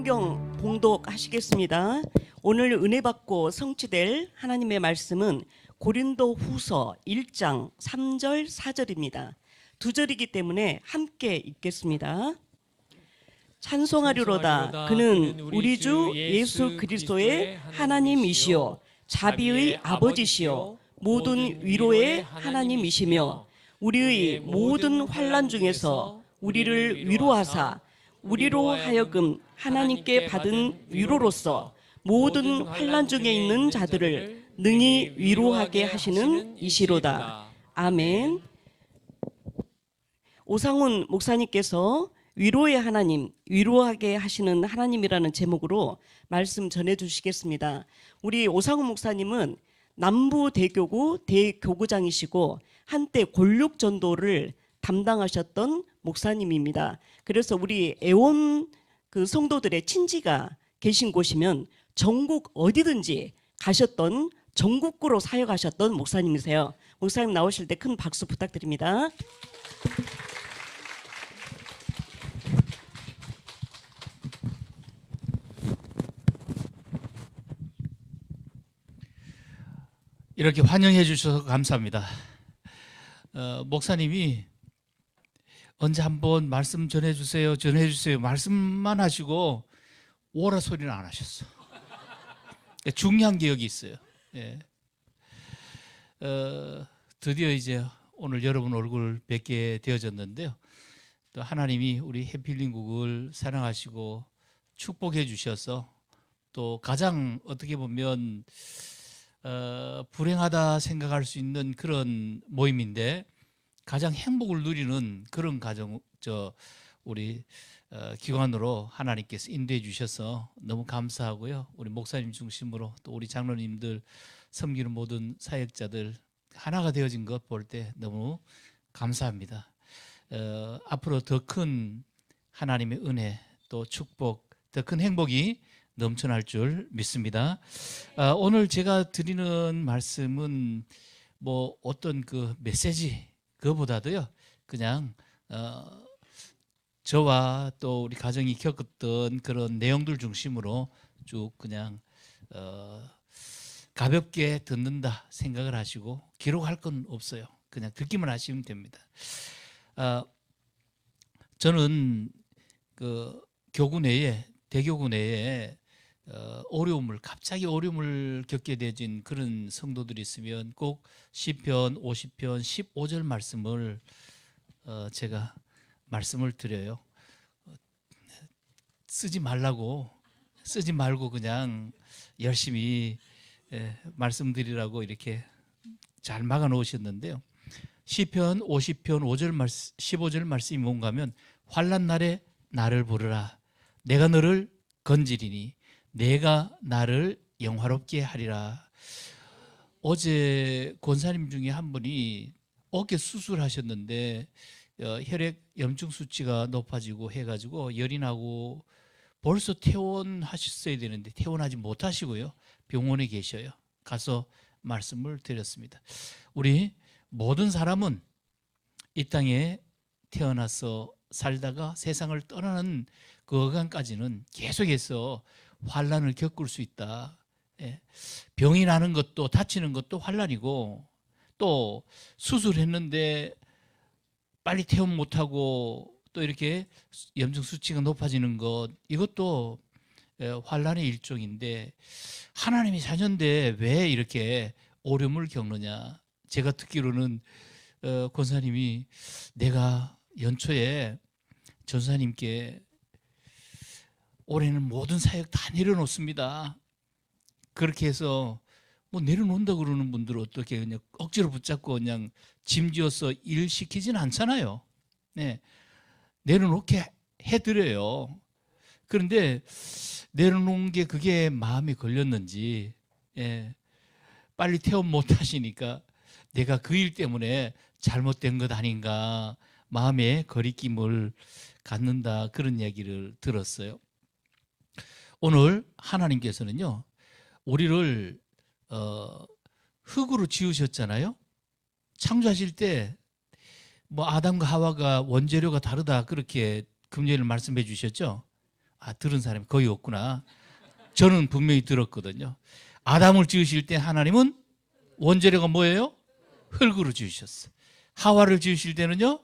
성경 봉독하시겠습니다. 오늘 은혜 받고 성취될 하나님의 말씀은 고린도 후서 1장 3절 4절입니다. 두 절이기 때문에 함께 읽겠습니다. 찬송하리로다. 그는 우리 주 예수 그리스도의 하나님이시요 자비의 아버지시요 모든 위로의 하나님이시며 우리의 모든 환난 중에서 우리를 위로하사 우리로 하여금 하나님께 받은 위로로서 모든 환난 중에 있는 자들을 능히 위로하게 하시는 이시로다. 아멘. 오상훈 목사님께서 위로의 하나님, 위로하게 하시는 하나님이라는 제목으로 말씀 전해주시겠습니다. 우리 오상훈 목사님은 남부대교구 대교구장이시고 한때 골육전도를 담당하셨던 목사님입니다. 그래서 우리 애원 성도들의 친지가 계신 곳이면 전국 어디든지 가셨던, 전국구로 사역하셨던 목사님이세요. 목사님 나오실 때 큰 박수 부탁드립니다. 이렇게 환영해 주셔서 감사합니다. 목사님이 언제 한번 말씀 전해주세요 말씀만 하시고 오라 소리는 안 하셨어. 중요한 기억이 있어요. 예. 드디어 이제 오늘 여러분 얼굴 뵙게 되어졌는데요. 또 하나님이 우리 해필링국을 사랑하시고 축복해 주셔서 또 가장 어떻게 보면 불행하다 생각할 수 있는 그런 모임인데 가장 행복을 누리는 그런 가정, 우리 기관으로 하나님께서 인도해 주셔서 너무 감사하고요. 우리 목사님 중심으로 또 우리 장로님들 섬기는 모든 사역자들 하나가 되어진 것 볼 때 너무 감사합니다. 앞으로 더 큰 하나님의 은혜 또 축복, 더 큰 행복이 넘쳐날 줄 믿습니다. 오늘 제가 드리는 말씀은 뭐 어떤 그 메시지 그거보다도요, 그냥 저와 또 우리 가정이 겪었던 그런 내용들 중심으로 쭉 그냥 가볍게 듣는다 생각을 하시고 기록할 건 없어요. 그냥 듣기만 하시면 됩니다. 저는 그 교구 내에, 대교구 내에 갑자기 어려움을 겪게 되진 그런 성도들이 있으면 꼭 시편 50편 15절 말씀을 제가 말씀을 드려요. 쓰지 말고 그냥 열심히 말씀드리라고 이렇게 잘 막아 놓으셨는데요. 시편 50편 15절 말씀이 뭔가 하면 환난 날에 나를 부르라 내가 너를 건지리니 내가 나를 영화롭게 하리라. 어제 권사님 중에 한 분이 어깨 수술하셨는데 혈액 염증 수치가 높아지고 해가지고 열이 나고 벌써 퇴원하셨어야 되는데 퇴원하지 못하시고요. 병원에 계셔요. 가서 말씀을 드렸습니다. 우리 모든 사람은 이 땅에 태어나서 살다가 세상을 떠나는 그 어간까지는 계속해서 환난을 겪을 수 있다. 병이 나는 것도 다치는 것도 환난이고 또 수술했는데 빨리 퇴원 못하고 또 이렇게 염증 수치가 높아지는 것 이것도 환난의 일종인데 하나님이 자녀인데 왜 이렇게 어려움을 겪느냐. 제가 듣기로는 권사님이 내가 연초에 전사님께 올해는 모든 사역 다 내려놓습니다. 그렇게 해서 뭐 내려놓는다 그러는 분들은 어떻게 그냥 억지로 붙잡고 그냥 짐지어서 일 시키진 않잖아요. 네, 내려놓게 해드려요. 그런데 내려놓은 게 그게 마음에 걸렸는지 빨리 퇴원 못 하시니까 내가 그 일 때문에 잘못된 것 아닌가 마음에 거리낌을 갖는다 그런 이야기를 들었어요. 오늘 하나님께서는요 우리를 흙으로 지으셨잖아요. 창조하실 때 뭐 아담과 하와가 원재료가 다르다 그렇게 금요일 말씀해 주셨죠. 들은 사람이 거의 없구나. 저는 분명히 들었거든요. 아담을 지으실 때 하나님은 원재료가 뭐예요? 흙으로 지으셨어요. 하와를 지으실 때는요,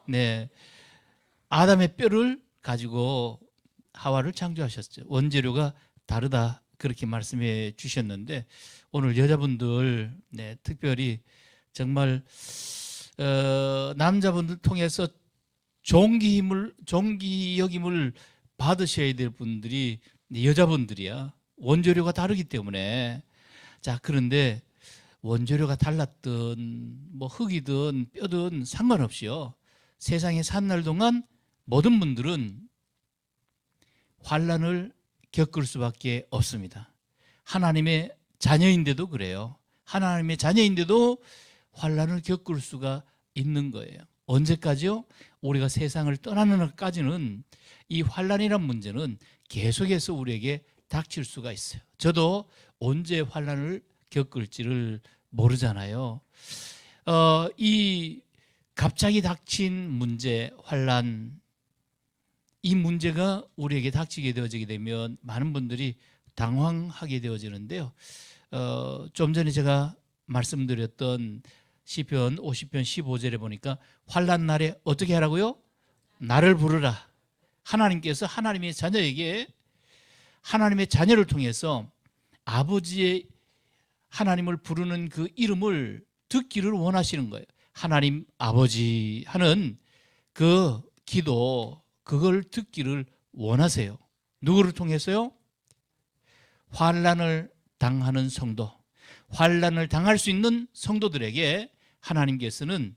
네, 아담의 뼈를 가지고 하와를 창조하셨죠. 원재료가 다르다 그렇게 말씀해 주셨는데 오늘 여자분들 네, 특별히 정말 남자분들 통해서 종기 여김을 받으셔야 될 분들이 여자분들이야. 원재료가 다르기 때문에. 자, 그런데 원재료가 달랐든 뭐 흙이든 뼈든 상관없이요. 세상에 산 날 동안 모든 분들은 환난을 겪을 수밖에 없습니다. 하나님의 자녀인데도 그래요. 하나님의 자녀인데도 환난을 겪을 수가 있는 거예요. 언제까지요? 우리가 세상을 떠나는 날까지는 이 환난이란 문제는 계속해서 우리에게 닥칠 수가 있어요. 저도 언제 환난을 겪을지를 모르잖아요. 이 갑자기 닥친 문제, 환난, 이 문제가 우리에게 닥치게 되어지게 되면 많은 분들이 당황하게 되어지는데요. 좀 전에 제가 말씀드렸던 시편 50편 15절에 보니까 환난 날에 어떻게 하라고요? 나를 부르라. 하나님께서 하나님의 자녀에게 하나님의 자녀를 통해서 아버지의 하나님을 부르는 그 이름을 듣기를 원하시는 거예요. 하나님 아버지 하는 그 기도, 그걸 듣기를 원하세요. 누구를 통해서요? 환난을 당하는 성도, 환난을 당할 수 있는 성도들에게 하나님께서는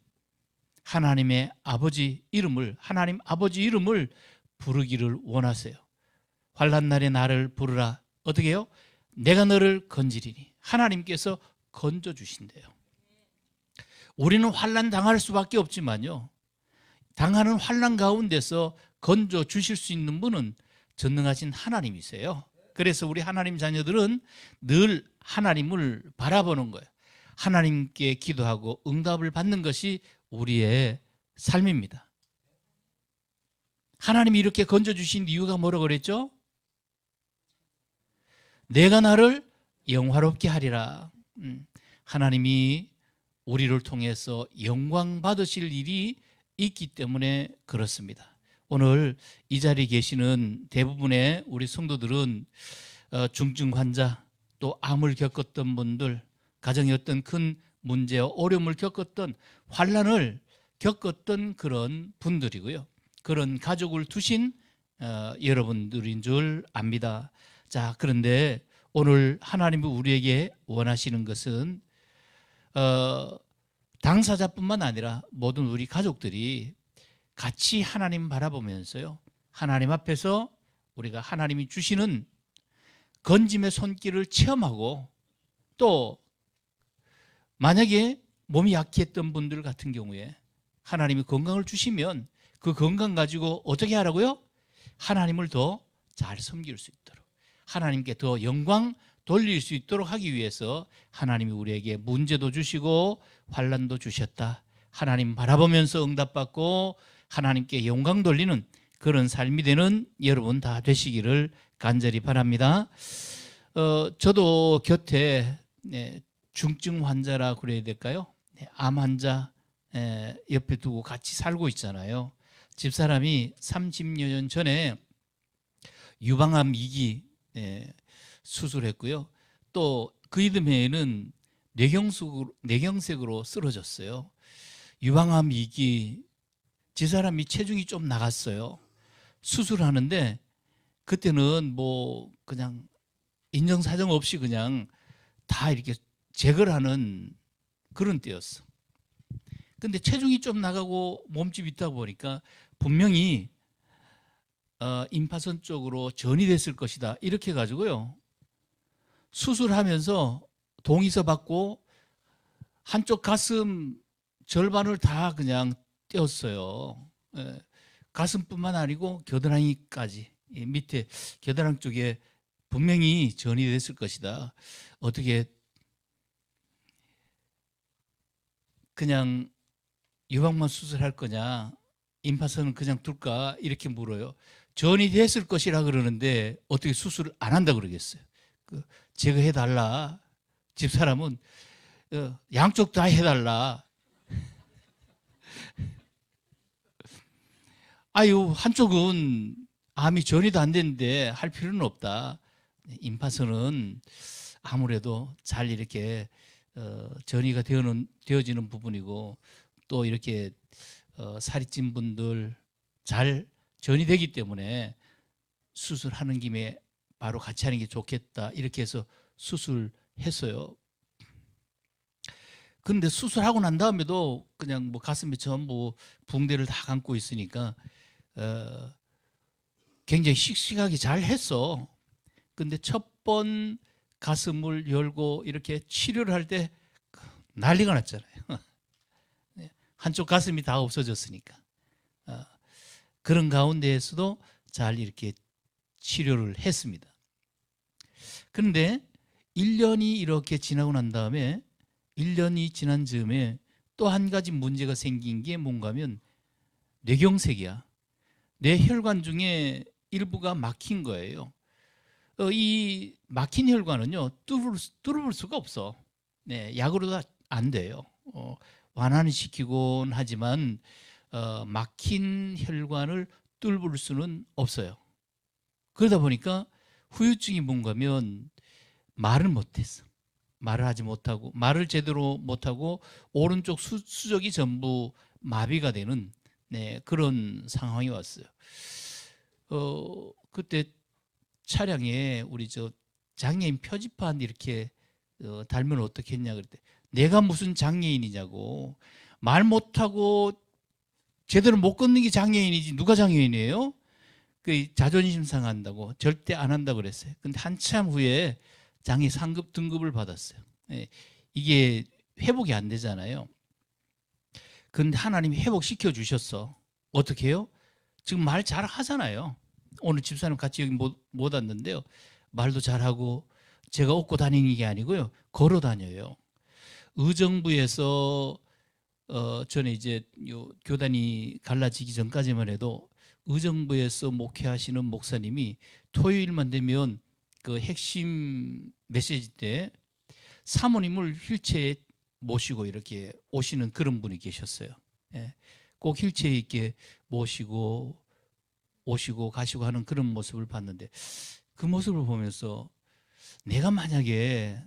하나님의 아버지 이름을, 하나님 아버지 이름을 부르기를 원하세요. 환난 날에 나를 부르라. 어떻게 해요? 내가 너를 건지리니. 하나님께서 건져 주신대요. 우리는 환난 당할 수밖에 없지만요, 당하는 환난 가운데서 건져 주실 수 있는 분은 전능하신 하나님이세요. 그래서 우리 하나님 자녀들은 늘 하나님을 바라보는 거예요. 하나님께 기도하고 응답을 받는 것이 우리의 삶입니다. 하나님이 이렇게 건져주신 이유가 뭐라고 그랬죠? 내가 나를 영화롭게 하리라. 하나님이 우리를 통해서 영광 받으실 일이 있기 때문에 그렇습니다. 오늘 이 자리에 계시는 대부분의 우리 성도들은 중증 환자, 또 암을 겪었던 분들, 가정에 어떤 큰 문제와 어려움을 겪었던, 환난을 겪었던 그런 분들이고요. 그런 가족을 두신 여러분들인 줄 압니다. 자, 그런데 오늘 하나님이 우리에게 원하시는 것은 당사자뿐만 아니라 모든 우리 가족들이 같이 하나님 바라보면서요, 하나님 앞에서 우리가 하나님이 주시는 건짐의 손길을 체험하고, 또 만약에 몸이 약했던 분들 같은 경우에 하나님이 건강을 주시면 그 건강 가지고 어떻게 하라고요? 하나님을 더 잘 섬길 수 있도록, 하나님께 더 영광 돌릴 수 있도록 하기 위해서 하나님이 우리에게 문제도 주시고 환난도 주셨다. 하나님 바라보면서 응답받고 하나님께 영광 돌리는 그런 삶이 되는 여러분 다 되시기를 간절히 바랍니다. 저도 곁에 중증 환자라 그래야 될까요? 암 환자 옆에 두고 같이 살고 있잖아요. 집사람이 30여 년 전에 유방암 2기 수술했고요. 또 그 이듬해에는 뇌경색으로 쓰러졌어요. 유방암 2기, 집사람이 체중이 좀 나갔어요. 수술하는데 그때는 뭐 그냥 인정사정 없이 그냥 다 이렇게 제거를 하는 그런 때였어. 근데 체중이 좀 나가고 몸집이 있다 보니까 분명히 임파선 쪽으로 전이 됐을 것이다, 이렇게 가지고요 수술하면서 동의서 받고 한쪽 가슴 절반을 다 그냥 떼었어요. 가슴뿐만 아니고 겨드랑이까지, 밑에 겨드랑이 쪽에 분명히 전이 됐을 것이다. 어떻게 그냥 유방만 수술할 거냐, 임파선은 그냥 둘까, 이렇게 물어요. 전이 됐을 것이라 그러는데 어떻게 수술을 안 한다 그러겠어요. 제거해달라. 집사람은 양쪽 다 해달라. 아유, 한쪽은 암이 전이도 안 됐는데 할 필요는 없다. 임파선은 아무래도 잘 이렇게 전이가 되어지는 부분이고, 또 이렇게 살이 찐 분들 잘 전이되기 때문에 수술하는 김에 바로 같이 하는 게 좋겠다, 이렇게 해서 수술했어요. 근데 수술하고 난 다음에도 그냥 뭐 가슴에 전부 붕대를 다 감고 있으니까 굉장히 씩씩하게 잘 했어. 근데 첫 번 가슴을 열고 이렇게 치료를 할 때 난리가 났잖아요. 한쪽 가슴이 다 없어졌으니까. 그런 가운데에서도 잘 이렇게 치료를 했습니다. 그런데 1년이 이렇게 지나고 난 다음에, 1년이 지난 즈음에 또 한 가지 문제가 생긴 게 뭔가 하면 뇌경색이야. 뇌 혈관 중에 일부가 막힌 거예요. 이 막힌 혈관은요, 뚫을 수가 없어. 네, 약으로도 안 돼요. 완화는 시키곤 하지만 막힌 혈관을 뚫을 수는 없어요. 그러다 보니까 후유증이 뭔가 하면 말을 못했어. 말을 하지 못하고, 말을 제대로 못하고 오른쪽 수족이 전부 마비가 되는, 네, 그런 상황이 왔어요. 그때 차량에 우리 장애인 표지판 이렇게 달면 어떻겠냐 그랬대. 내가 무슨 장애인이냐고. 말 못하고 제대로 못 걷는 게 장애인이지 누가 장애인이에요? 그 자존심 상한다고 절대 안 한다고 그랬어요. 근데 한참 후에 장애 상급 등급을 받았어요. 이게 회복이 안 되잖아요. 근데 하나님이 회복시켜 주셨어. 어떻게 해요? 지금 말 잘 하잖아요. 오늘 집사님 같이 여기 못 왔는데요. 말도 잘하고, 제가 업고 다니는 게 아니고요, 걸어 다녀요. 의정부에서 전에 이제 교단이 갈라지기 전까지만 해도 의정부에서 목회하시는 목사님이 토요일만 되면 그 핵심 메시지 때 사모님을 휠체어에 모시고 이렇게 오시는 그런 분이 계셨어요. 꼭 휠체어에 이렇게 모시고 오시고 가시고 하는 그런 모습을 봤는데, 그 모습을 보면서 내가 만약에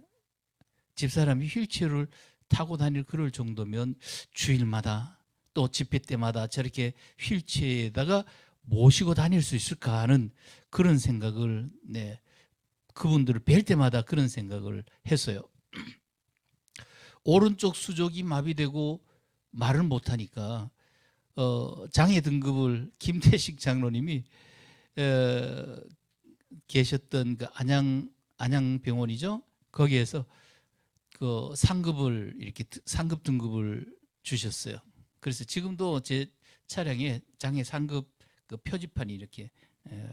집사람이 휠체어를 타고 다닐 그럴 정도면 주일마다 또 집회 때마다 저렇게 휠체어에다가 모시고 다닐 수 있을까 하는 그런 생각을, 그분들을 뵐 때마다 그런 생각을 했어요. 오른쪽 수족이 마비되고 말을 못하니까 장애 등급을 김태식 장로님이 계셨던 그 안양병원이죠. 거기에서 그 상급을 이렇게 상급 등급을 주셨어요. 그래서 지금도 제 차량에 장애 상급 그 표지판이 이렇게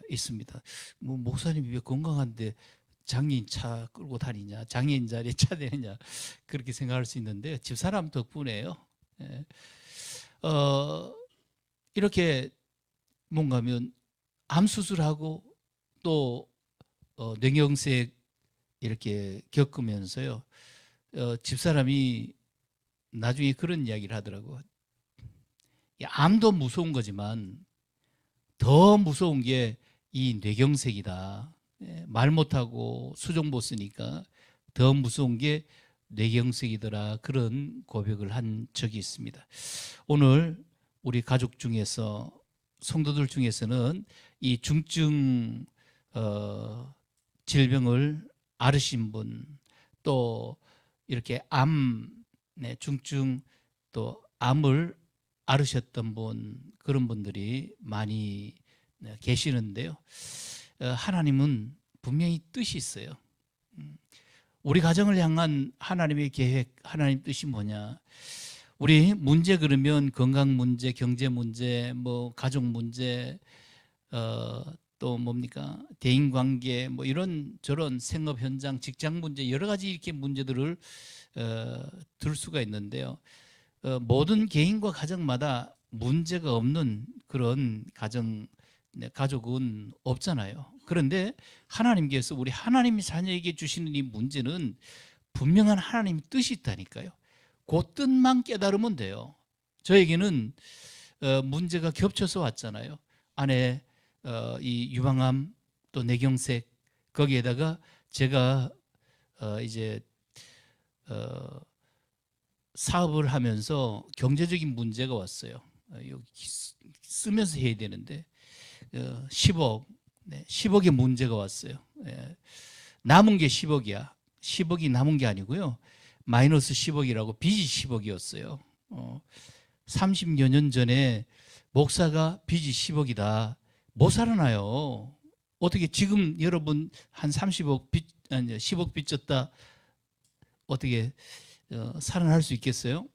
있습니다. 뭐 목사님이 왜 건강한데 장애인 차 끌고 다니냐, 장애인 자리에 차 대느냐, 그렇게 생각할 수 있는데 집사람 덕분에요. 이렇게 뭔가 하면 암 수술하고 또 뇌경색 이렇게 겪으면서요, 집사람이 나중에 그런 이야기를 하더라고. 암도 무서운 거지만 더 무서운 게 이 뇌경색이다. 말 못하고 수족 못 쓰니까 더 무서운 게 뇌경색이더라. 그런 고백을 한 적이 있습니다. 오늘 우리 가족 중에서, 성도들 중에서는 이 중증 질병을 앓으신 분, 또 이렇게 중증 또 암을 앓으셨던 분, 그런 분들이 많이 계시는데요. 하나님은 분명히 뜻이 있어요. 우리 가정을 향한 하나님의 계획, 하나님 뜻이 뭐냐? 우리 문제 그러면 건강 문제, 경제 문제, 뭐 가족 문제, 또 뭡니까? 대인 관계, 뭐 이런 저런 생업 현장, 직장 문제, 여러 가지 이렇게 문제들을 들 수가 있는데요. 모든 개인과 가정마다 문제가 없는 그런 가정 가족은 없잖아요. 그런데 하나님께서 우리 하나님의 자녀에게 주시는 이 문제는 분명한 하나님의 뜻이 있다니까요. 그 뜻만 깨달으면 돼요. 저에게는 문제가 겹쳐서 왔잖아요. 안에 이 유방암 또 뇌경색 거기에다가 제가 이제 사업을 하면서 경제적인 문제가 왔어요. 여기 쓰면서 해야 되는데 10억, 10억의 문제가 왔어요. 남은 게 10억이야. 10억이 남은 게 아니고요. 마이너스 10억이라고 빚이 10억이었어요. 30여 년 전에 목사가 빚이 10억이다. 못 살아나요. 어떻게 지금 여러분 한 30억 빚, 아니 10억 빚졌다. 어떻게 살아날 수 있겠어요?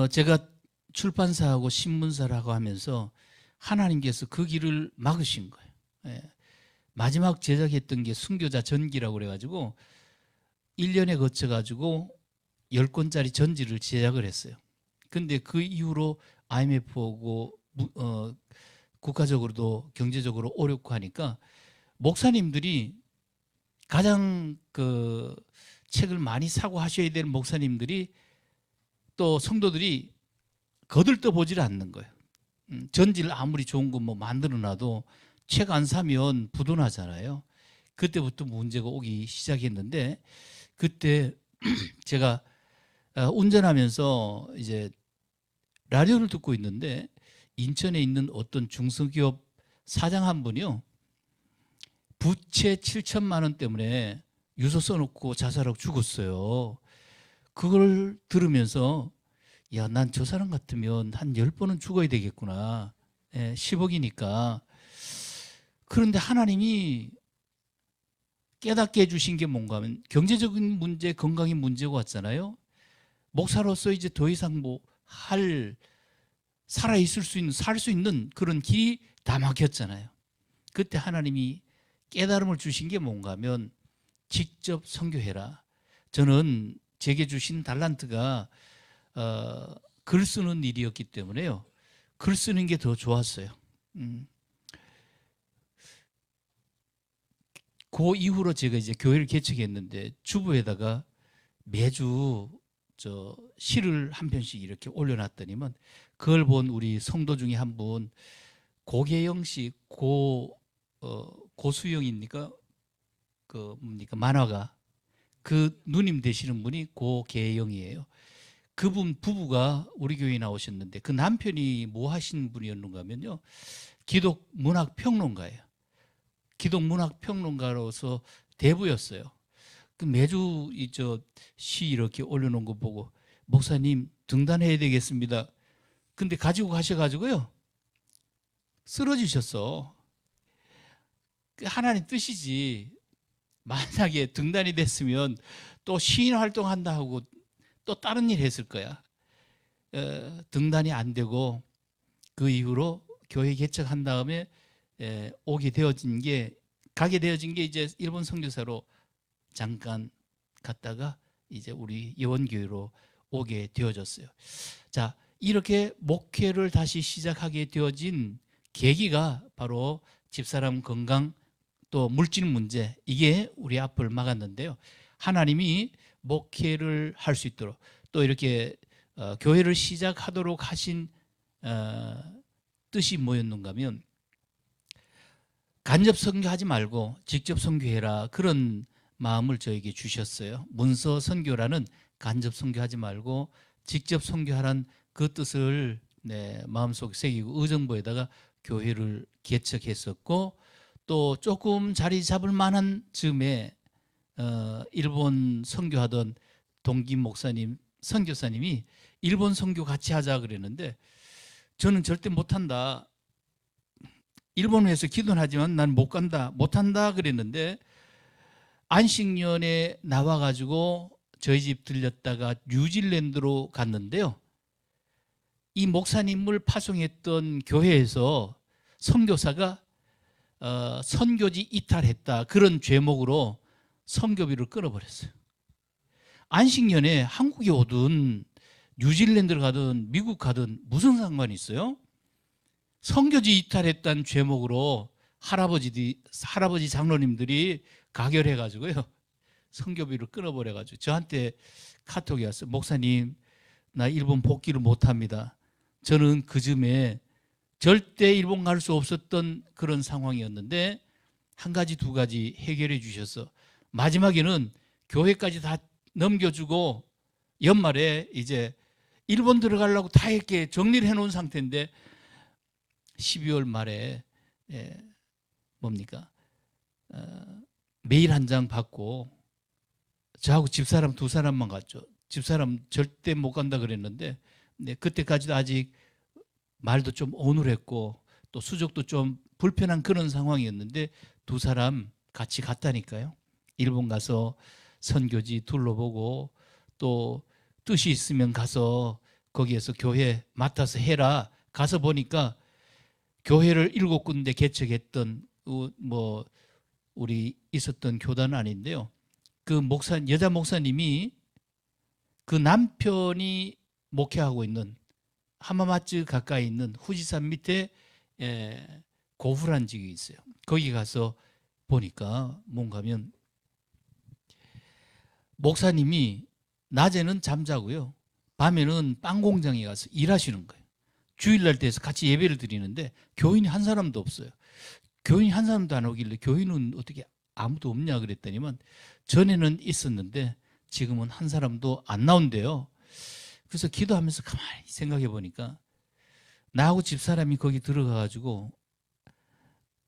제가 출판사하고 신문사를 하고 하면서 하나님께서 그 길을 막으신 거예요. 마지막 제작했던 게 순교자 전기라고 그래가지고 1년에 거쳐가지고 10권짜리 전지를 제작을 했어요. 근데 그 이후로 IMF 오고 국가적으로도 경제적으로 어렵고 하니까 목사님들이 가장 그 책을 많이 사고 하셔야 되는 목사님들이 또 성도들이 거들떠 보질 않는 거예요. 전지를 아무리 좋은 거 뭐 만들어 놔도 책 안 사면 부도나잖아요. 그때부터 문제가 오기 시작했는데 그때 제가 운전하면서 이제 라디오를 듣고 있는데 인천에 있는 어떤 중소기업 사장 한 분이요. 부채 7천만 원 때문에 유서 써놓고 자살하고 죽었어요. 그걸 들으면서 야, 난 저 사람 같으면 한 10번은 죽어야 되겠구나. 10억이니까. 그런데 하나님이 깨닫게 해주신 게 뭔가 하면 경제적인 문제, 건강의 문제가 왔잖아요. 목사로서 이제 더 이상 뭐 살아있을 수 있는, 살 수 있는 그런 길이 다 막혔잖아요. 그때 하나님이 깨달음을 주신 게 뭔가 하면 직접 선교해라. 저는 제게 주신 달란트가 글 쓰는 일이었기 때문에요. 글 쓰는 게 더 좋았어요. 그 이후로 제가 이제 교회를 개척했는데 주부에다가 매주 저 시를 한 편씩 이렇게 올려놨더니만 그걸 본 우리 성도 중에 한 분 고계영 씨, 고수영입니까? 그 뭡니까 만화가 그 누님 되시는 분이 고계영이에요. 그분 부부가 우리 교회에 나오셨는데 그 남편이 뭐 하신 분이었는가 하면요. 기독 문학 평론가예요. 기독 문학 평론가로서 대부였어요. 그 매주 시 이렇게 올려놓은 거 보고 목사님 등단해야 되겠습니다. 근데 가지고 가셔가지고요. 쓰러지셨어. 하나님 뜻이지. 만약에 등단이 됐으면 또 시인 활동한다 하고 또 다른 일 했을 거야. 등단이 안 되고 그 이후로 교회 개척한 다음에 가게 되어진 게 이제 일본 선교사로 잠깐 갔다가 이제 우리 예원교회로 오게 되어졌어요. 자, 이렇게 목회를 다시 시작하게 되어진 계기가 바로 집사람 건강 또 물질 문제 이게 우리 앞을 막았는데요. 하나님이 목회를 할 수 있도록 또 이렇게 교회를 시작하도록 하신 뜻이 뭐였는가 하면 간접 선교하지 말고 직접 선교해라 그런 마음을 저에게 주셨어요. 문서 선교라는 간접 선교하지 말고 직접 선교하라는 그 뜻을 마음속에 새기고 의정부에다가 교회를 개척했었고 또 조금 자리 잡을 만한 즈음에 일본 선교하던 동기 목사님, 선교사님이 일본 선교 같이 하자 그랬는데 저는 절대 못한다. 일본에서 기도는 하지만 난 못 간다, 못한다 그랬는데 안식년에 나와가지고 저희 집 들렸다가 뉴질랜드로 갔는데요. 이 목사님을 파송했던 교회에서 선교사가 선교지 이탈했다 그런 죄목으로 선교비를 끊어버렸어요. 안식년에 한국에 오든 뉴질랜드를 가든 미국 가든 무슨 상관이 있어요? 선교지 이탈했다는 제목으로 할아버지 장로님들이 가결해가지고요. 선교비를 끊어버려가지고 저한테 카톡이 왔어요. 목사님, 나 일본 복귀를 못합니다. 저는 그 즈음에 절대 일본 갈 수 없었던 그런 상황이었는데 한 가지 두 가지 해결해 주셔서 마지막에는 교회까지 다 넘겨주고 연말에 이제 일본 들어가려고 다 이렇게 정리를 해놓은 상태인데 12월 말에 뭡니까? 메일 한 장 받고 저하고 집사람 두 사람만 갔죠. 집사람 절대 못 간다 그랬는데 그때까지도 아직 말도 좀 어눌했고 또 수족도 좀 불편한 그런 상황이었는데 두 사람 같이 갔다니까요. 일본 가서 선교지 둘러보고 또 뜻이 있으면 가서 거기에서 교회 맡아서 해라. 가서 보니까 교회를 7군데 개척했던 뭐 우리 있었던 교단은 아닌데요. 그 여자 목사님이 그 남편이 목회하고 있는 하마마츠 가까이 있는 후지산 밑에 고후란 지역이 있어요. 거기 가서 보니까 뭔가 하면 목사님이 낮에는 잠자고요. 밤에는 빵 공장에 가서 일하시는 거예요. 주일날 돼서 같이 예배를 드리는데 교인이 한 사람도 없어요. 교인이 한 사람도 안 오길래 교인은 어떻게 아무도 없냐 그랬더니만 전에는 있었는데 지금은 한 사람도 안 나온대요. 그래서 기도하면서 가만히 생각해 보니까 나하고 집사람이 거기 들어가가지고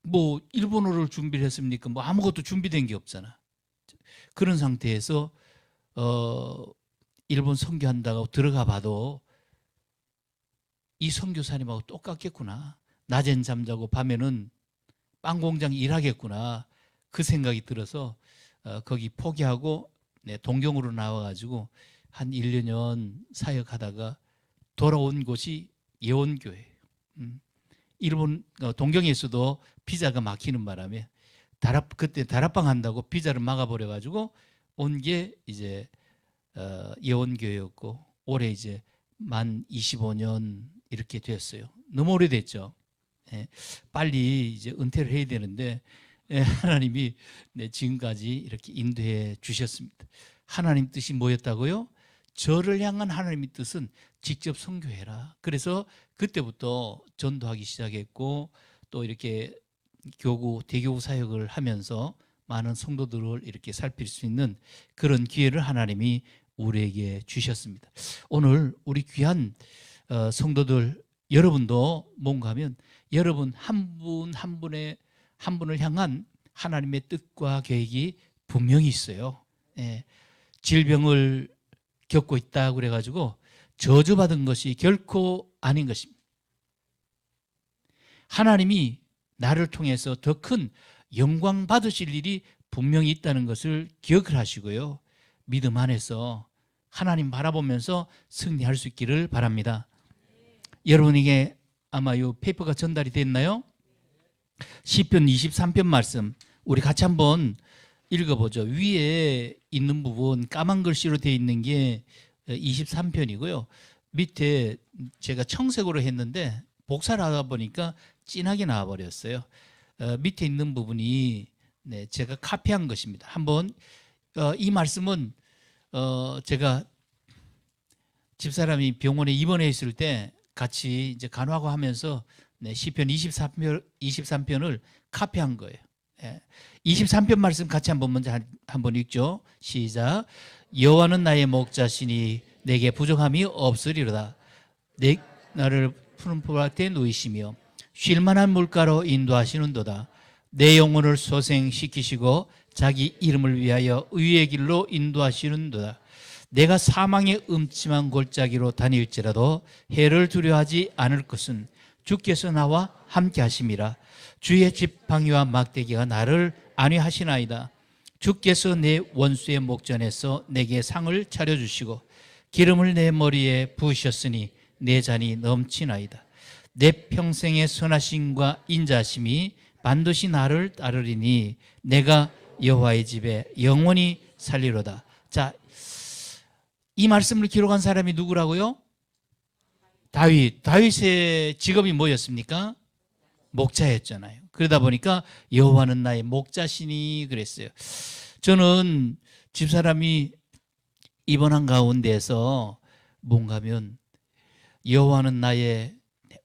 뭐 일본어를 준비를 했습니까? 뭐 아무것도 준비된 게 없잖아. 그런 상태에서 일본 선교한다고 들어가 봐도 이 선교사님하고 똑같겠구나. 낮엔 잠자고 밤에는 빵 공장 일하겠구나. 그 생각이 들어서 거기 포기하고 동경으로 나와가지고 한 1, 2년 사역하다가 돌아온 곳이 예원교회예요. 일본 동경에서도 비자가 막히는 바람에 그때 다락방 한다고 비자를 막아버려가지고 온 게 이제 예원교회였고 올해 이제 만 25년 이렇게 됐어요. 너무 오래됐죠. 빨리 이제 은퇴를 해야 되는데 하나님이 지금까지 이렇게 인도해 주셨습니다. 하나님 뜻이 뭐였다고요? 저를 향한 하나님의 뜻은 직접 선교해라. 그래서 그때부터 전도하기 시작했고 또 이렇게 대교구 사역을 하면서 많은 성도들을 이렇게 살필 수 있는 그런 기회를 하나님이 우리에게 주셨습니다. 오늘 우리 귀한 성도들 여러분도 뭔가 하면 여러분 한 분 한 분을 향한 하나님의 뜻과 계획이 분명히 있어요. 질병을 겪고 있다 그래가지고 저주받은 것이 결코 아닌 것입니다. 하나님이 나를 통해서 더 큰 영광 받으실 일이 분명히 있다는 것을 기억을 하시고요. 믿음 안에서 하나님 바라보면서 승리할 수 있기를 바랍니다. 여러분에게 아마 이 페이퍼가 전달이 됐나요? 시편 23편 말씀 우리 같이 한번 읽어보죠. 위에 있는 부분 까만 글씨로 되어 있는 게 23편이고요. 밑에 제가 청색으로 했는데 복사를 하다 보니까 진하게 나와버렸어요. 밑에 있는 부분이 제가 카피한 것입니다. 한번 이 말씀은 제가 집사람이 병원에 입원해 있을 때 같이 이제 간호하고 하면서 시편 23편을 카피한 거예요. 23편 말씀 같이 먼저 한번 읽죠. 시작. 여호와는 나의 목자시니 내게 부족함이 없으리로다. 나를 푸른 풀밭에 누이시며 쉴만한 물가로 인도하시는도다. 내 영혼을 소생시키시고 자기 이름을 위하여 의의 길로 인도하시는도다. 내가 사망의 음침한 골짜기로 다닐지라도 해를 두려워하지 않을 것은 주께서 나와 함께 하심이라. 주의 지팡이와 막대기가 나를 안위하시나이다. 주께서 내 원수의 목전에서 내게 상을 차려주시고 기름을 내 머리에 부으셨으니 내 잔이 넘치나이다. 내 평생의 선하심과 인자심이 반드시 나를 따르리니 내가 여호와의 집에 영원히 살리로다. 자, 이 말씀을 기록한 사람이 누구라고요? 다윗의 직업이 뭐였습니까? 목자였잖아요. 그러다 보니까 여호와는 나의 목자시니 그랬어요. 저는 집사람이 입원한 가운데서 뭔가면 여호와는 나의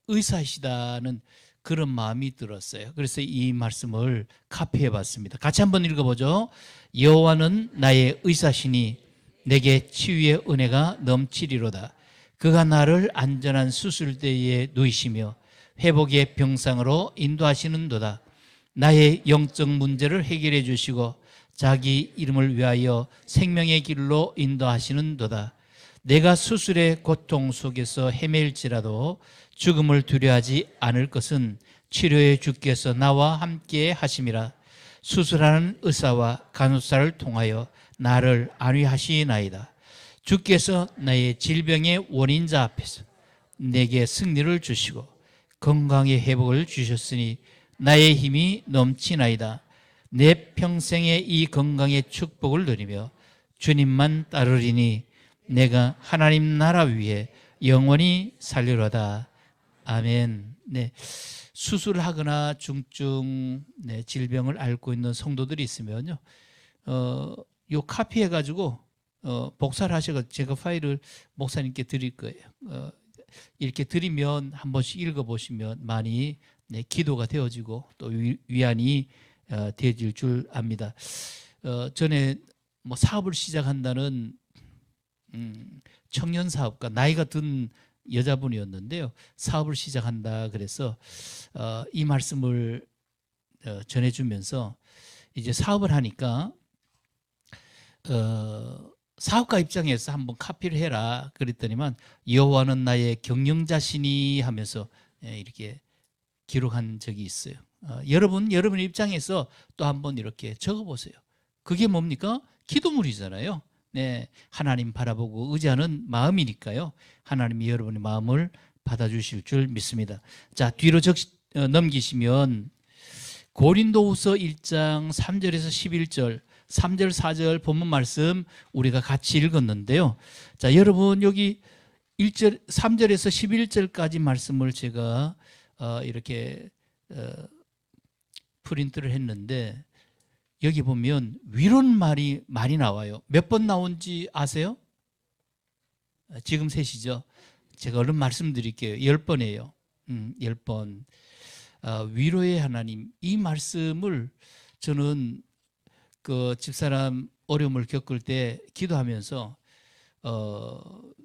의사시다는 그런 마음이 들었어요. 그래서 이 말씀을 카피해 봤습니다. 같이 한번 읽어보죠. 여호와는 나의 의사시니 내게 치유의 은혜가 넘치리로다. 그가 나를 안전한 수술대에 누이시며 회복의 병상으로 인도하시는도다. 나의 영적 문제를 해결해 주시고 자기 이름을 위하여 생명의 길로 인도하시는도다. 내가 수술의 고통 속에서 헤매일지라도 죽음을 두려워하지 않을 것은 치료의 주께서 나와 함께 하심이라. 수술하는 의사와 간호사를 통하여 나를 안위하시나이다. 주께서 나의 질병의 원인자 앞에서 내게 승리를 주시고 건강의 회복을 주셨으니 나의 힘이 넘치나이다. 내 평생의 이 건강의 축복을 누리며 주님만 따르리니 내가 하나님 나라 위에 영원히 살리로다. 아멘. 네. 수술하거나 중증 질병을 앓고 있는 성도들이 있으면요, 요 카피해 가지고 복사를 하셔서 제가 파일을 목사님께 드릴 거예요. 이렇게 드리면 한 번씩 읽어보시면 많이 기도가 되어지고 또 위안이 되어질 줄 압니다. 전에 뭐 사업을 시작한다는 청년 사업가, 나이가 든 여자분이었는데요. 사업을 시작한다 그래서 이 말씀을 전해주면서 이제 사업을 하니까 사업가 입장에서 한번 카피를 해라 그랬더니만 여호와는 나의 경영자시니 하면서 이렇게 기록한 적이 있어요. 여러분 입장에서 또 한번 이렇게 적어보세요. 그게 뭡니까? 기도물이잖아요. 네, 하나님 바라보고 의지하는 마음이니까요. 하나님이 여러분의 마음을 받아주실 줄 믿습니다. 자, 뒤로 넘기시면 고린도후서 1장 3절에서 11절, 3절, 4절 본문 말씀 우리가 같이 읽었는데요. 자, 여러분 여기 1절, 3절에서 11절까지 말씀을 제가 이렇게 프린트를 했는데 여기 보면 위로는 말이 많이 나와요. 몇 번 나온지 아세요? 지금 셋이죠. 제가 얼른 말씀드릴게요. 10번이에요. 10번. 위로의 하나님, 이 말씀을 저는 그 집사람 어려움을 겪을 때 기도하면서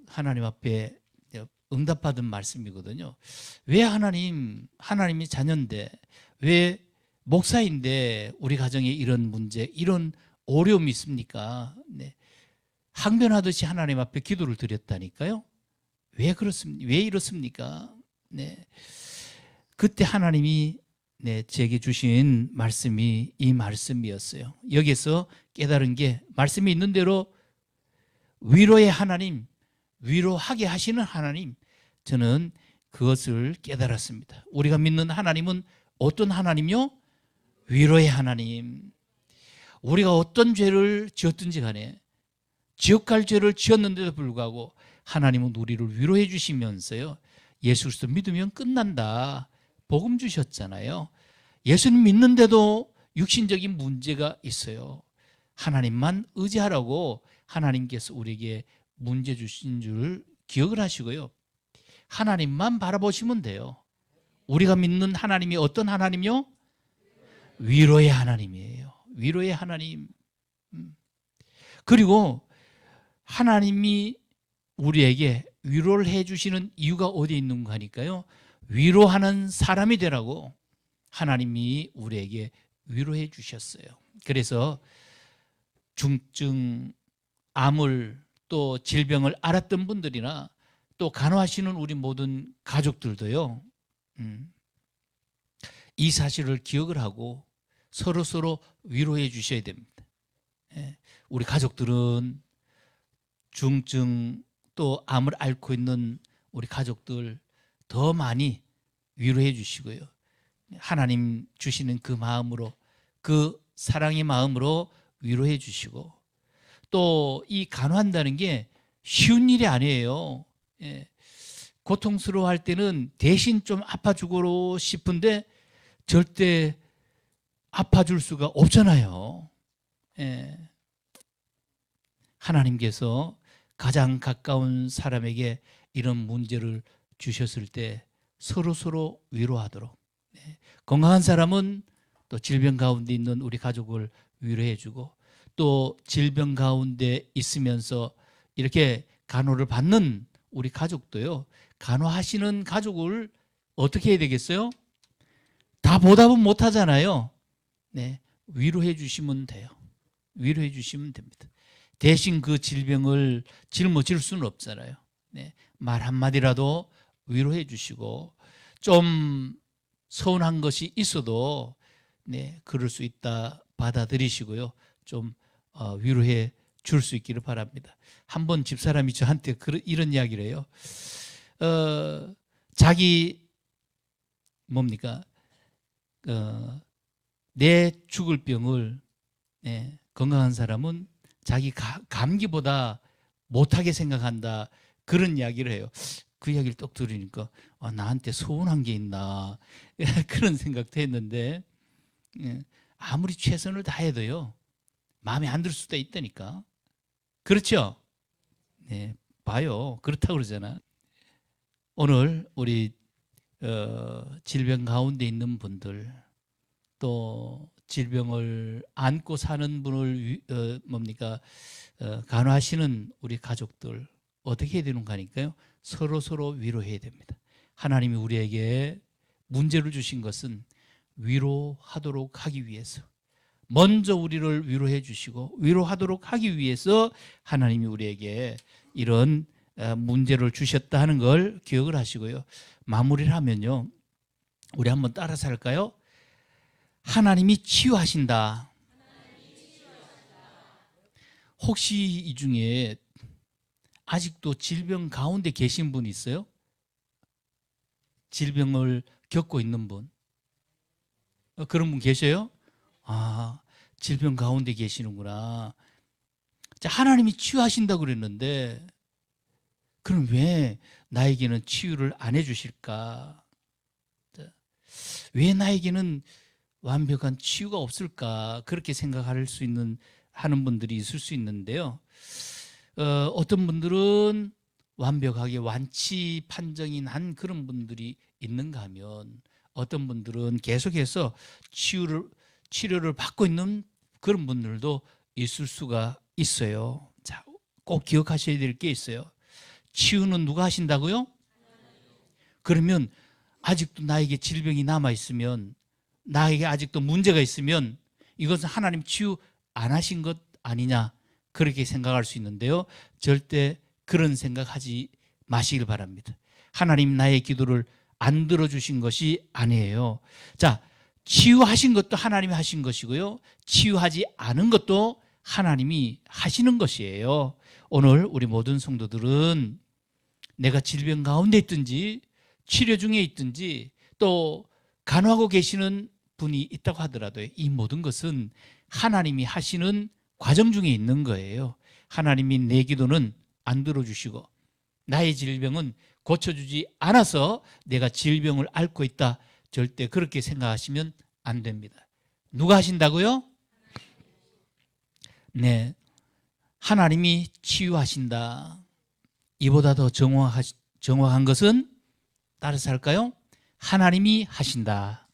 하나님 앞에 응답받은 말씀이거든요. 왜 하나님이 자녀인데, 왜 목사인데 우리 가정에 이런 문제, 이런 어려움이 있습니까? 네. 항변하듯이 하나님 앞에 기도를 드렸다니까요. 왜 그렇습니까? 왜 이렇습니까? 네. 그때 하나님이 제게 주신 말씀이 이 말씀이었어요. 여기서 깨달은 게 말씀이 있는 대로 위로의 하나님, 위로하게 하시는 하나님, 저는 그것을 깨달았습니다. 우리가 믿는 하나님은 어떤 하나님이요? 위로의 하나님. 우리가 어떤 죄를 지었든지 간에 지옥 갈 죄를 지었는데도 불구하고 하나님은 우리를 위로해 주시면서요, 예수 그리스도 믿으면 끝난다, 복음 주셨잖아요. 예수님 믿는데도 육신적인 문제가 있어요. 하나님만 의지하라고 하나님께서 우리에게 문제 주신 줄 기억을 하시고요, 하나님만 바라보시면 돼요. 우리가 믿는 하나님이 어떤 하나님이요? 위로의 하나님이에요. 위로의 하나님. 그리고 하나님이 우리에게 위로를 해주시는 이유가 어디에 있는가 하니까요, 위로하는 사람이 되라고 하나님이 우리에게 위로해 주셨어요. 그래서 중증, 암을 또 질병을 앓았던 분들이나 또 간호하시는 우리 모든 가족들도요, 이 사실을 기억을 하고 서로 위로해 주셔야 됩니다. 우리 가족들은 중증 또 암을 앓고 있는 우리 가족들 더 많이 위로해 주시고요, 하나님 주시는 그 마음으로, 그 사랑의 마음으로 위로해 주시고, 또 이 간호한다는 게 쉬운 일이 아니에요. 고통스러워할 때는 대신 좀 아파주고 싶은데 절대 아파줄 수가 없잖아요. 예. 하나님께서 가장 가까운 사람에게 이런 문제를 주셨을 때 서로 위로하도록, 건강한 사람은 또 질병 가운데 있는 우리 가족을 위로해주고, 또 질병 가운데 있으면서 이렇게 간호를 받는 우리 가족도요, 간호하시는 가족을 어떻게 해야 되겠어요? 다 보답은 못 하잖아요. 네, 위로해 주시면 돼요. 위로해 주시면 됩니다. 대신 그 질병을 짊어질 수는 없잖아요. 네, 말 한마디라도 위로해 주시고, 좀 서운한 것이 있어도 네, 그럴 수 있다 받아들이시고요. 좀 위로해 줄 수 있기를 바랍니다. 한번 집사람이 저한테 이런 이야기를 해요. 자기 뭡니까? 내 죽을 병을, 건강한 사람은 자기 감기보다 못하게 생각한다, 그런 이야기를 해요. 그 이야기를 딱 들으니까 나한테 서운한 게 있나 그런 생각도 했는데, 아무리 최선을 다해도요 마음에 안 들 수도 있다니까. 그렇죠? 네, 봐요. 그렇다고 그러잖아. 오늘 우리 질병 가운데 있는 분들, 또 질병을 안고 사는 분을 간호하시는 우리 가족들 어떻게 해야 되는가 하니까요, 서로 위로해야 됩니다. 하나님이 우리에게 문제를 주신 것은 위로하도록 하기 위해서, 먼저 우리를 위로해 주시고 위로하도록 하기 위해서 하나님이 우리에게 이런 문제를 주셨다 하는 걸 기억을 하시고요. 마무리를 하면요, 우리 한번 따라서 할까요? 하나님이 치유하신다. 혹시 이 중에 아직도 질병 가운데 계신 분 있어요? 질병을 겪고 있는 분? 그런 분 계셔요? 아, 질병 가운데 계시는구나. 자, 하나님이 치유하신다고 그랬는데, 그럼 왜 나에게는 치유를 안 해주실까? 왜 나에게는 완벽한 치유가 없을까? 그렇게 생각할 수 있는 하는 분들이 있을 수 있는데요. 어떤 분들은 완벽하게 완치 판정이 난 그런 분들이 있는가 하면, 어떤 분들은 계속해서 치료를 받고 있는 그런 분들도 있을 수가 있어요. 자, 꼭 기억하셔야 될 게 있어요. 치유는 누가 하신다고요? 그러면 아직도 나에게 질병이 남아 있으면, 나에게 아직도 문제가 있으면 이것은 하나님 치유 안 하신 것 아니냐, 그렇게 생각할 수 있는데요. 절대 그런 생각하지 마시길 바랍니다. 하나님 나의 기도를 안 들어주신 것이 아니에요. 자, 치유하신 것도 하나님이 하신 것이고요, 치유하지 않은 것도 하나님이 하시는 것이에요. 오늘 우리 모든 성도들은 내가 질병 가운데 있든지 치료 중에 있든지 또 간호하고 계시는 분이 있다고 하더라도 이 모든 것은 하나님이 하시는 과정 중에 있는 거예요. 하나님이 내 기도는 안 들어주시고 나의 질병은 고쳐주지 않아서 내가 질병을 앓고 있다, 절대 그렇게 생각하시면 안 됩니다. 누가 하신다고요? 네, 하나님이 치유하신다. 이보다 더 정확한 것은 따라서 할까요? 하나님이 하신다.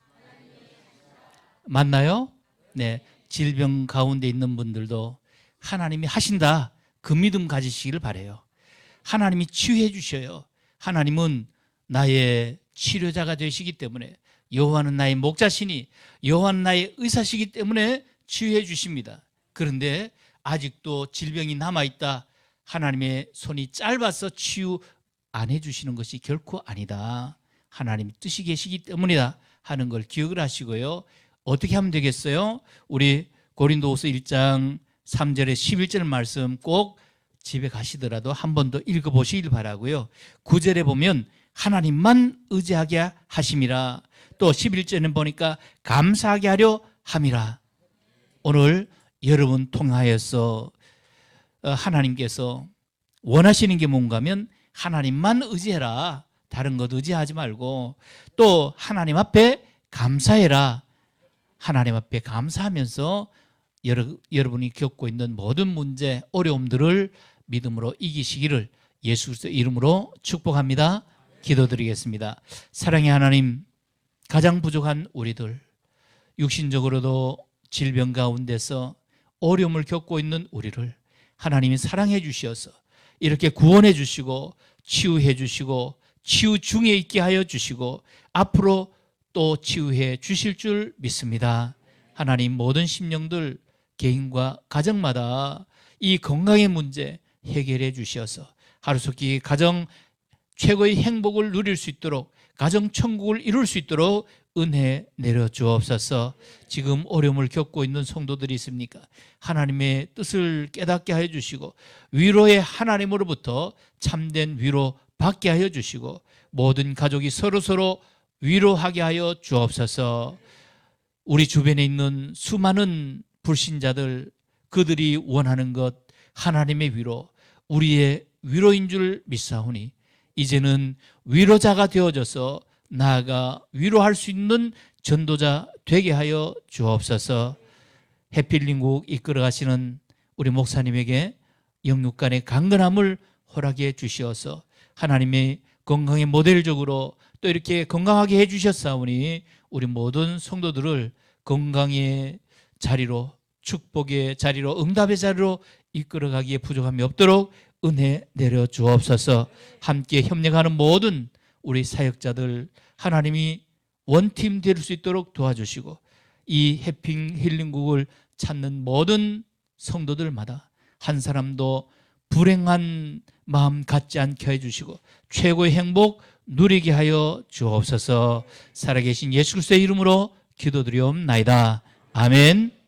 맞나요? 네, 질병 가운데 있는 분들도 하나님이 하신다, 그 믿음 가지시기를 바라요. 하나님이 치유해 주셔요. 하나님은 나의 치료자가 되시기 때문에, 여호와는 나의 목자시니 여호와는 나의 의사시기 때문에 치유해 주십니다. 그런데 아직도 질병이 남아있다, 하나님의 손이 짧아서 치유 안 해주시는 것이 결코 아니다, 하나님 뜻이 계시기 때문이다 하는 걸 기억을 하시고요. 어떻게 하면 되겠어요? 우리 고린도후서 1장 3절에 11절 말씀 꼭 집에 가시더라도 한 번 더 읽어보시길 바라고요. 9절에 보면 하나님만 의지하게 하심이라, 또 11절에 보니까 감사하게 하려 함이라. 오늘 여러분 통하여서 하나님께서 원하시는 게 뭔가 하면 하나님만 의지해라, 다른 것 의지하지 말고 또 하나님 앞에 감사해라. 하나님 앞에 감사하면서 여러분이 겪고 있는 모든 문제, 어려움들을 믿음으로 이기시기를 예수 그리스도의 이름으로 축복합니다. 기도드리겠습니다. 사랑의 하나님, 가장 부족한 우리들, 육신적으로도 질병 가운데서 어려움을 겪고 있는 우리를 하나님이 사랑해 주시어서 이렇게 구원해 주시고 치유해 주시고 치유 중에 있게 하여 주시고 앞으로 또 치유해 주실 줄 믿습니다. 하나님, 모든 심령들 개인과 가정마다 이 건강의 문제 해결해 주시어서 하루속히 가정 최고의 행복을 누릴 수 있도록 가정 천국을 이룰 수 있도록 은혜 내려 주옵소서. 지금 어려움을 겪고 있는 성도들이 있습니까? 하나님의 뜻을 깨닫게 하여 주시고 위로의 하나님으로부터 참된 위로 받게 하여 주시고 모든 가족이 서로서로 위로하게 하여 주옵소서. 우리 주변에 있는 수많은 불신자들, 그들이 원하는 것 하나님의 위로, 우리의 위로인 줄 믿사오니 이제는 위로자가 되어져서 나아가 위로할 수 있는 전도자 되게 하여 주옵소서. 해필링국 이끌어 가시는 우리 목사님에게 영육 간의 강건함을 허락해 주시어서 하나님의 건강의 모델적으로 또 이렇게 건강하게 해 주셨사오니 우리 모든 성도들을 건강의 자리로, 축복의 자리로, 응답의 자리로 이끌어가기에 부족함이 없도록 은혜 내려 주옵소서. 함께 협력하는 모든 우리 사역자들 하나님이 원팀 될 수 있도록 도와주시고 이 해핑 힐링국을 찾는 모든 성도들마다 한 사람도 불행한 마음 갖지 않게 해주시고 최고의 행복 누리게 하여 주옵소서. 살아계신 예수 그리스도의 이름으로 기도드리옵나이다. 아멘.